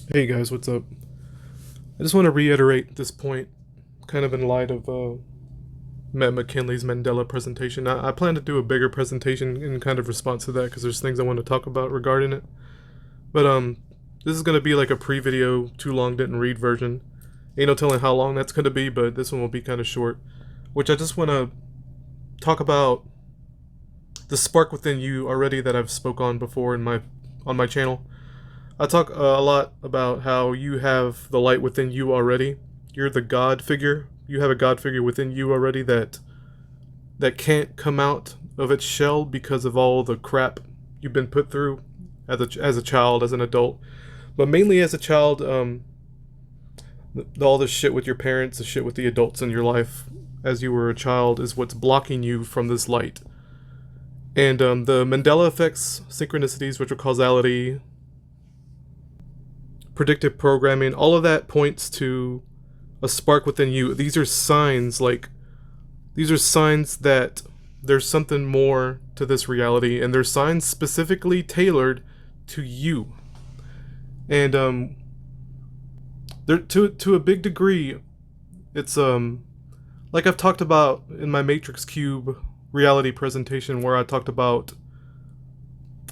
Hey guys, what's up? I just want to reiterate this point, kind of in light of Matt McKinley's Mandela presentation. I plan to do a bigger presentation in kind of response to that because there's things I want to talk about regarding it. But this is gonna be like a pre-video, too long didn't read version. Ain't no telling how long that's gonna be, but this one will be kind of short. Which I just want to talk about the spark within you already that I've spoke on before on my channel. I talk a lot about how you have the light within you already. You're the God figure. You have a God figure within you already that can't come out of its shell because of all the crap you've been put through as a child, as an adult, but mainly as a child. All the shit with your parents, the shit with the adults in your life as you were a child, is what's blocking you from this light. And the Mandela effects, synchronicities, which are causality, predictive programming, all of that points to a spark within you. These are signs that there's something more to this reality, and they're signs specifically tailored to you. And they're to a big degree, it's like I've talked about in my Matrix Cube reality presentation, where I talked about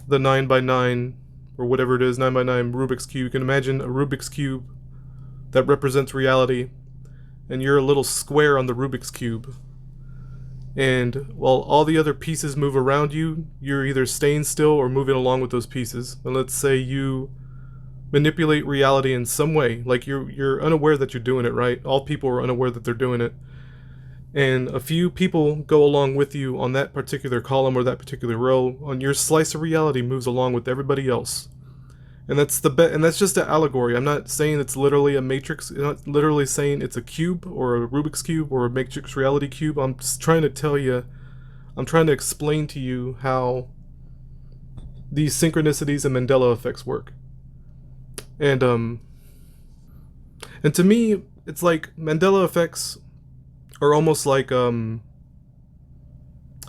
the 9 by 9 or whatever it is, 9 by 9 Rubik's Cube. You can imagine a Rubik's Cube that represents reality, and you're a little square on the Rubik's Cube. And while all the other pieces move around you, you're either staying still or moving along with those pieces. And let's say you manipulate reality in some way, like you're unaware that you're doing it, right? All people are unaware that they're doing it. And a few people go along with you on that particular column or that particular row, on your slice of reality moves along with everybody else. And that's just an allegory. I'm not saying it's literally a matrix. I'm not literally saying it's a cube or a Rubik's Cube or a matrix reality cube. I'm just trying to tell you, I'm trying to explain to you how these synchronicities and Mandela effects work. And to me, it's like Mandela effects are almost like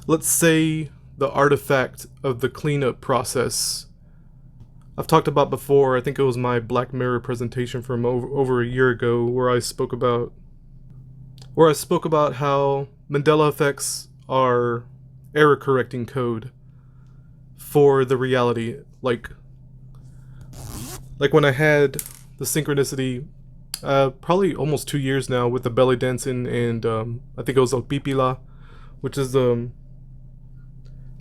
let's say the artifact of the cleanup process. I've talked about before, I think it was my Black Mirror presentation from over a year ago, where I spoke about how Mandela effects are error correcting code for the reality. Like when I had the synchronicity, probably almost 2 years now, with the belly dancing, and I think it was Pipila, which is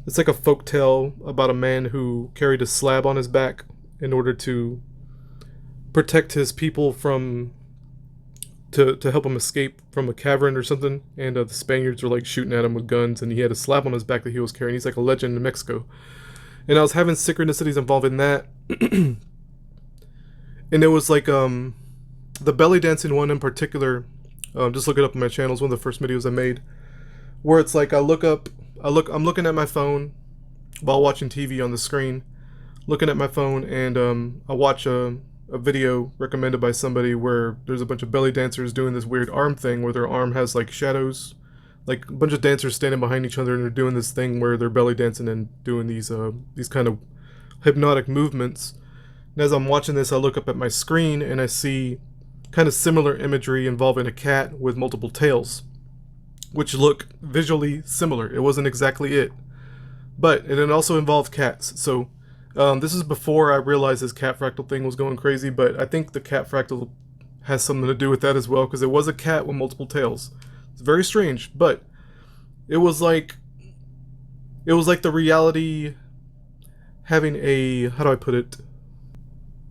it's like a folk tale about a man who carried a slab on his back in order to protect his people from to help him escape from a cavern or something. And the Spaniards were like shooting at him with guns, and he had a slab on his back that he was carrying. He's like a legend in Mexico. And I was having synchronicities involving that. And it was like the belly dancing one in particular. Just look it up on my channel. It's one of the first videos I made, where it's like I'm looking at my phone while watching TV on the screen, looking at my phone, and I watch a video recommended by somebody where there's a bunch of belly dancers doing this weird arm thing where their arm has like shadows, like a bunch of dancers standing behind each other, and they're doing this thing where they're belly dancing and doing these kind of hypnotic movements. And as I'm watching this, I look up at my screen and I see kind of similar imagery involving a cat with multiple tails, which look visually similar. It wasn't exactly it, but it also involved cats. So this is before I realized this cat fractal thing was going crazy, but I think the cat fractal has something to do with that as well, because it was a cat with multiple tails. It's very strange, but it was like the reality having a, how do I put it,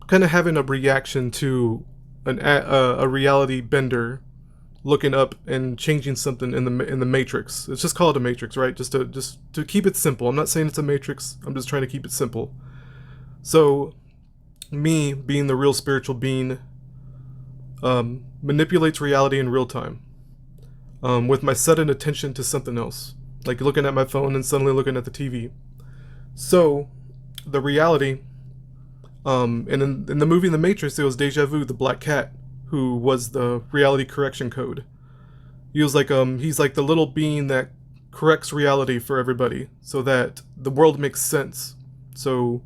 kind of having a reaction to a reality bender looking up and changing something in the matrix. It's just called a matrix, right? Just to keep it simple. I'm not saying it's a matrix. I'm just trying to keep it simple. So me, being the real spiritual being, manipulates reality in real time, with my sudden attention to something else, like looking at my phone and suddenly looking at the TV. So the reality, and in the movie The Matrix, it was Deja Vu, the black cat, who was the reality correction code. He was like he's like the little being that corrects reality for everybody so that the world makes sense. So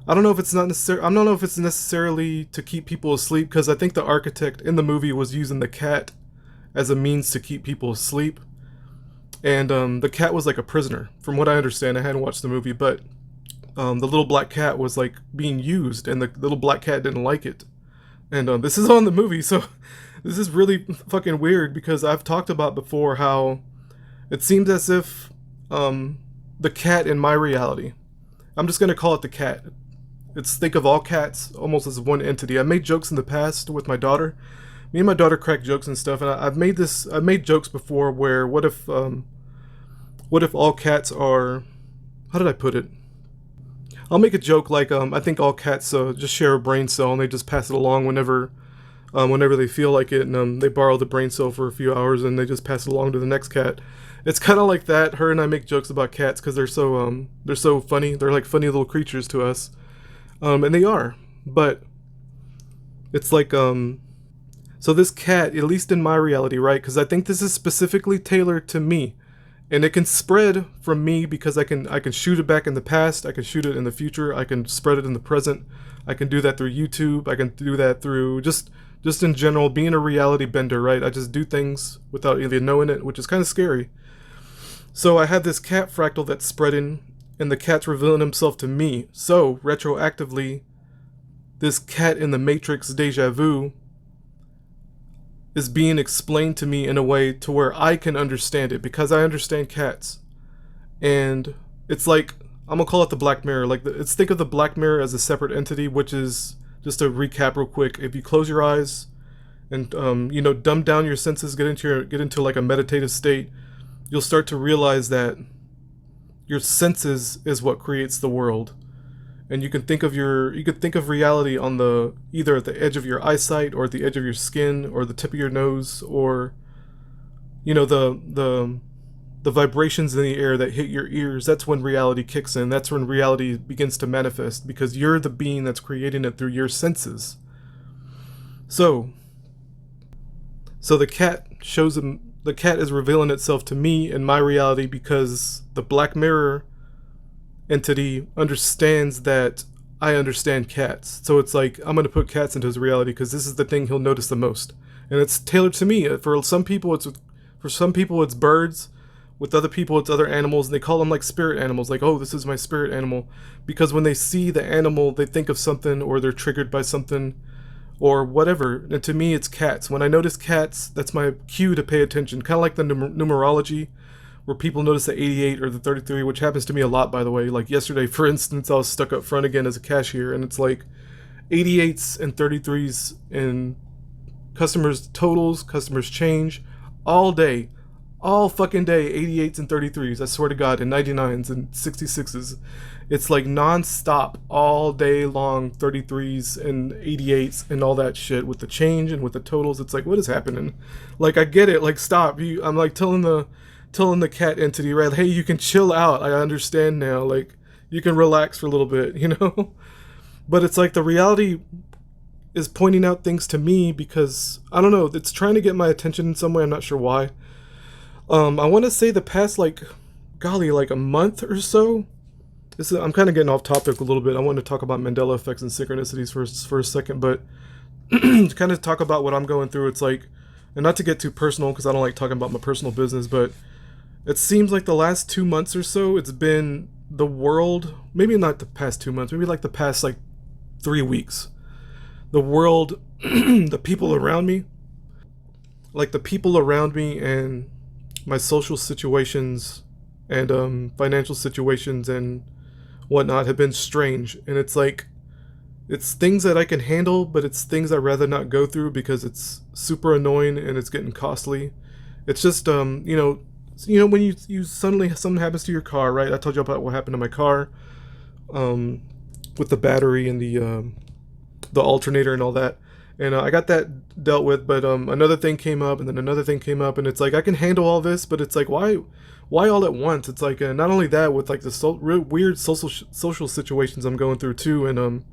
I don't know if it's not necessary. I don't know if it's necessarily to keep people asleep, because I think the architect in the movie was using the cat as a means to keep people asleep, and the cat was like a prisoner, from what I understand. I hadn't watched the movie, but the little black cat was like being used, and the little black cat didn't like it. And this is on the movie, so this is really fucking weird, because I've talked about before how it seems as if the cat in my reality, I'm just gonna call it the cat. It's, think of all cats almost as one entity. I made jokes in the past with my daughter. Me and my daughter crack jokes and stuff, and I've made jokes before where what if all cats are, how did I put it? I'll make a joke like I think all cats just share a brain cell, and they just pass it along whenever they feel like it, and they borrow the brain cell for a few hours and they just pass it along to the next cat. It's kind of like that. Her and I make jokes about cats because they're so funny. They're like funny little creatures to us, and they are. But it's like so this cat, at least in my reality, right? Because I think this is specifically tailored to me. And it can spread from me because I can shoot it back in the past, I can shoot it in the future, I can spread it in the present. I can do that through YouTube, I can do that through just in general being a reality bender, right? I just do things without even knowing it, which is kind of scary. So I have this cat fractal that's spreading, and the cat's revealing himself to me. So retroactively, this cat in the Matrix deja vu is being explained to me in a way to where I can understand it, because I understand cats. And it's like, I'm gonna call it the Black Mirror. Like, think of the Black Mirror as a separate entity, which is, just to recap real quick, if you close your eyes and dumb down your senses, get into like a meditative state, you'll start to realize that your senses is what creates the world. And you can think of reality on either at the edge of your eyesight, or at the edge of your skin, or the tip of your nose, or the vibrations in the air that hit your ears. That's when reality kicks in. That's when reality begins to manifest, because you're the being that's creating it through your senses. So the cat is revealing itself to me in my reality, because the Black Mirror entity understands that I understand cats. So it's like, I'm gonna put cats into his reality because this is the thing he'll notice the most, and it's tailored to me. For some people it's birds. With other people it's other animals, and they call them like spirit animals. Like, oh, this is my spirit animal, because when they see the animal they think of something, or they're triggered by something, or whatever. And to me it's cats. When I notice cats, that's my cue to pay attention. Kind of like the numerology, where people notice the 88 or the 33, which happens to me a lot, by the way. Like yesterday, for instance, I was stuck up front again as a cashier, and it's like 88s and 33s in customers' totals, customers' change, all day. All fucking day, 88s and 33s, I swear to God, and 99s and 66s. It's like non-stop, all day long, 33s and 88s and all that shit, with the change and with the totals. It's like, what is happening? Like, I get it, like, stop. I'm like telling the cat entity, right, hey, you can chill out, I understand now, like, you can relax for a little bit, But it's like the reality is pointing out things to me, because, I don't know, it's trying to get my attention in some way, I'm not sure why. I want to say the past, like a month or so, I'm kind of getting off topic a little bit. I want to talk about Mandela effects and synchronicities for a second, but to kind of talk about what I'm going through, it's like, and not to get too personal, because I don't like talking about my personal business, but it seems like the last 2 months or so, it's been the world, maybe not the past 2 months, maybe like the past 3 weeks. The world, the people around me, and my social situations and financial situations and whatnot have been strange. And it's like, it's things that I can handle, but it's things I'd rather not go through because it's super annoying and it's getting costly. It's just, when you suddenly, something happens to your car, right? I told you about what happened to my car, with the battery and the alternator and all that. And I got that dealt with, but another thing came up, and then another thing came up, and it's like, I can handle all this, but it's like, why all at once? It's like, not only that, with like the weird social situations I'm going through too. And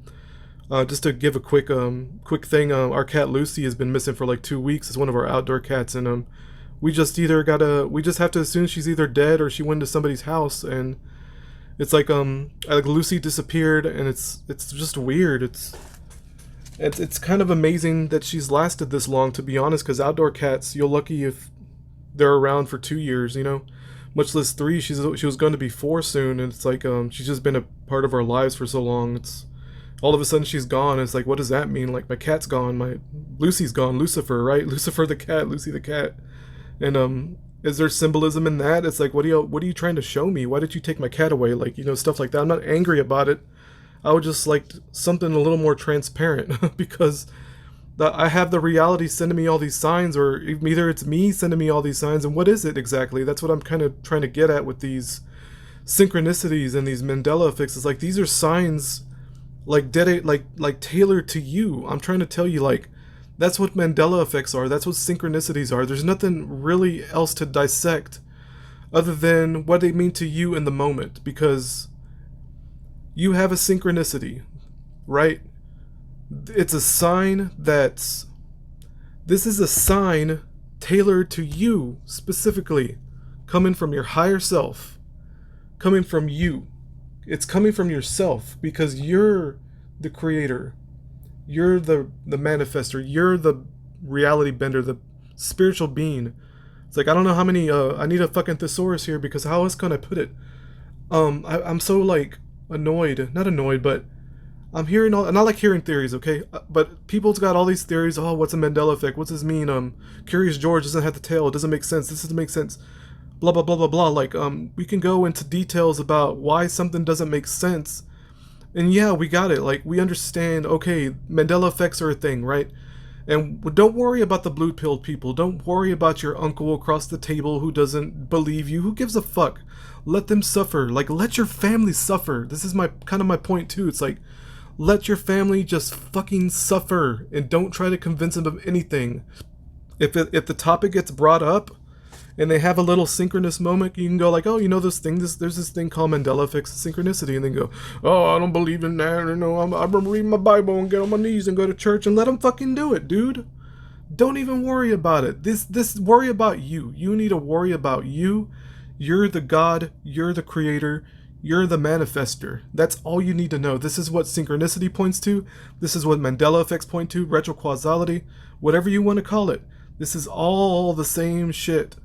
just to give a quick thing, our cat Lucy has been missing for like 2 weeks. It's one of our outdoor cats, and we just have to assume she's either dead or she went to somebody's house. And It's like Lucy disappeared, and it's just weird. It's kind of amazing that she's lasted this long, to be honest, because outdoor cats, you're lucky if they're around for 2 years, you know, much less three. She was going to be four soon, and it's like she's just been a part of our lives for so long. It's all of a sudden she's gone. It's like, what does that mean? Like, my cat's gone, my Lucy's gone, Lucifer, right? Lucifer the cat, Lucy the cat, and is there symbolism in that? It's like, what are you trying to show me? Why did you take my cat away? Like, you know, stuff like that. I'm not angry about it. I would just like something a little more transparent because I have the reality sending me all these signs, or either it's me sending me all these signs, and what is it exactly? That's what I'm kind of trying to get at with these synchronicities and these Mandela effects. It's like, these are signs like like tailored to you. I'm trying to tell you, like, that's what Mandela effects are. That's what synchronicities are. There's nothing really else to dissect other than what they mean to you in the moment, because you have a synchronicity, right? It's a sign this is a sign tailored to you specifically, coming from your higher self, coming from you. It's coming from yourself because you're the creator. You're the manifester. You're the reality bender, the spiritual being. It's like, I don't know how many, I need a fucking thesaurus here, because how else can I put it? I'm so like annoyed, not annoyed, but I'm hearing all, and I like hearing theories, okay? But people's got all these theories. Oh, what's a Mandela effect? What's this mean? Curious George doesn't have the tail. It doesn't make sense. This doesn't make sense. Blah, blah, blah, blah, blah. Like, we can go into details about why something doesn't make sense. And yeah, we got it. Like, we understand, okay, Mandela effects are a thing, right? And don't worry about the blue-pilled people. Don't worry about your uncle across the table who doesn't believe you. Who gives a fuck? Let them suffer. Like, let your family suffer. This is my kind of my point, too. It's like, let your family just fucking suffer and don't try to convince them of anything. If the topic gets brought up and they have a little synchronous moment, you can go like, oh, you know this thing, there's this thing called Mandela effect synchronicity, and then go, oh, I don't believe in that, you know, I'm reading my Bible and get on my knees and go to church, and let them fucking do it, dude. Don't even worry about it. This worry about you. You need to worry about you. You're the God, you're the creator, you're the manifester. That's all you need to know. This is what synchronicity points to. This is what Mandela effects point to, retrocausality, whatever you want to call it. This is all the same shit.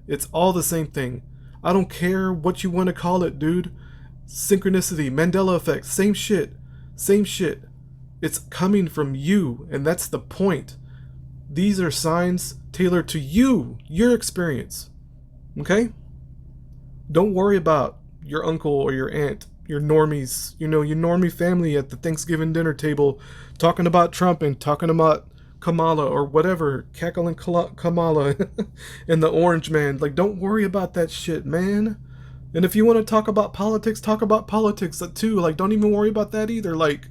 It's all the same thing. I don't care what you want to call it, dude. Synchronicity, Mandela effect, same shit. Same shit. It's coming from you, and that's the point. These are signs tailored to you, your experience. Okay? Don't worry about your uncle or your aunt, your normies, you know, your normie family at the Thanksgiving dinner table talking about Trump and talking about Kamala or whatever, cackling Kamala and the orange man. Like, don't worry about that shit, man. And if you want to talk about politics too. Like, don't even worry about that either. Like,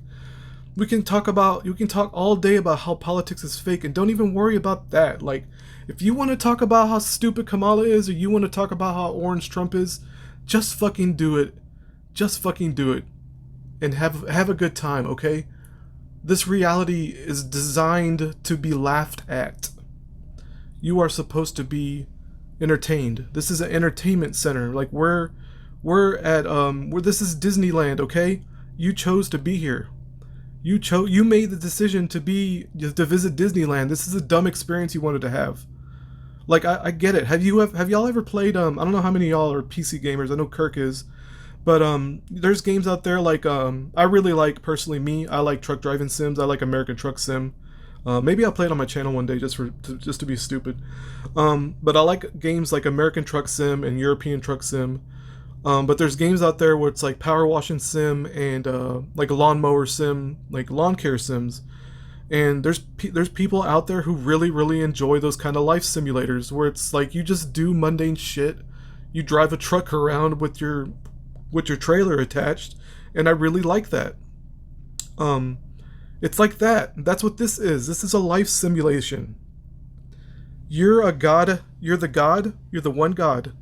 you can talk all day about how politics is fake, and don't even worry about that. Like, if you want to talk about how stupid Kamala is, or you want to talk about how orange Trump is, just fucking do it. Just fucking do it. And have a good time, okay? This reality is designed to be laughed at. You are supposed to be entertained. This is an entertainment center. Like, we're at this is Disneyland, okay? You chose to be here. You made the decision to visit Disneyland. This is a dumb experience you wanted to have. Like, I get it. Have y'all ever played I don't know how many of y'all are PC gamers. I know Kirk is. But there's games out there like I really like, personally, I like truck driving sims. I like American Truck Sim. Maybe I'll play it on my channel one day just to be stupid. But I like games like American Truck Sim and European Truck Sim. But there's games out there where it's like power washing sim and like a lawnmower sim, like lawn care sims. And there's people out there who really, really enjoy those kind of life simulators where it's like you just do mundane shit. You drive a truck around with your trailer attached, and I really like that. It's like that. That's what this is. This is a life simulation. You're a god. You're the god. You're the one god.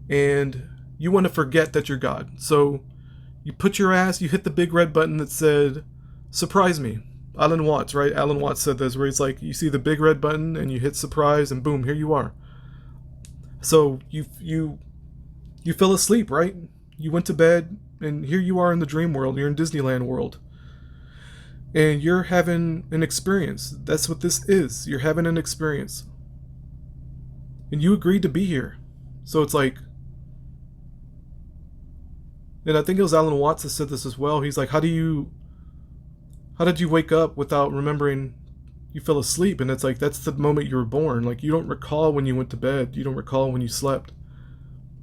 And you want to forget that you're God. So you hit the big red button that said, surprise me. Alan Watts, right? Alan Watts said this, where it's like, you see the big red button and you hit surprise and boom, here you are. So you fell asleep, right? You went to bed, and here you are in the dream world. You're in Disneyland world. And you're having an experience. That's what this is. You're having an experience. And you agreed to be here. So it's like, and I think it was Alan Watts that said this as well. He's like, how did you wake up without remembering you fell asleep? And it's like, that's the moment you were born. Like, you don't recall when you went to bed. You don't recall when you slept.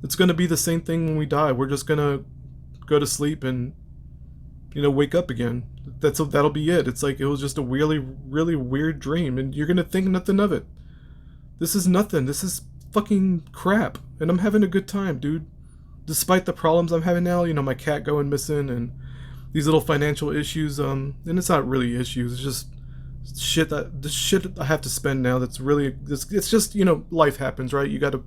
It's going to be the same thing when we die. We're just going to go to sleep and, wake up again. That'll be it. It's like, it was just a really, really weird dream, and you're going to think nothing of it. This is nothing. This is fucking crap. And I'm having a good time, dude. Despite the problems I'm having now, my cat going missing and these little financial issues, and it's not really issues, it's just shit I have to spend now that's really, it's just, life happens, right? You gotta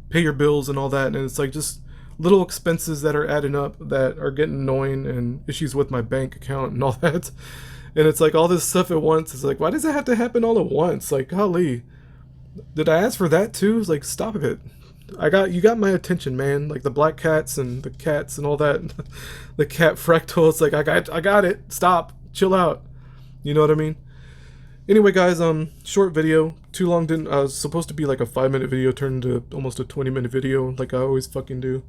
pay your bills and all that, and it's like just little expenses that are adding up that are getting annoying, and issues with my bank account and all that. And it's like all this stuff at once. It's like, why does it have to happen all at once? Like, golly, did I ask for that too? It's like, stop it. You got my attention, man. Like the black cats and the cats and all that. The cat fractal. It's like, I got it. Stop. Chill out. You know what I mean? Anyway, guys, short video. Too long didn't, was supposed to be like a 5-minute video, turned into almost a 20-minute video, like I always fucking do.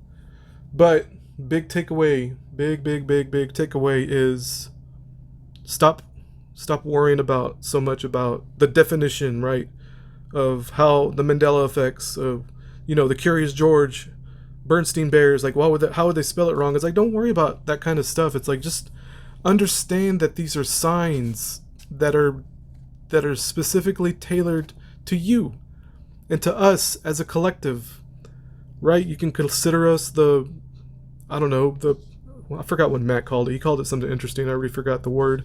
But, big takeaway, big takeaway is stop worrying so much about the definition, right? Of how the Mandela effects of, the Curious George, Bernstein Bears, like, how would they spell it wrong? It's like, don't worry about that kind of stuff. It's like, just understand that these are signs that are specifically tailored to you and to us as a collective, right? You can consider us I forgot what Matt called it. He called it something interesting. I already forgot the word.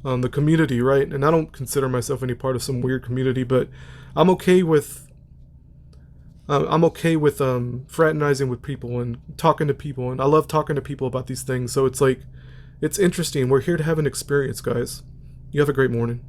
The community, right? And I don't consider myself any part of some weird community, but I'm okay with fraternizing with people and talking to people, and I love talking to people about these things. So it's like, it's interesting. We're here to have an experience, guys. You have a great morning.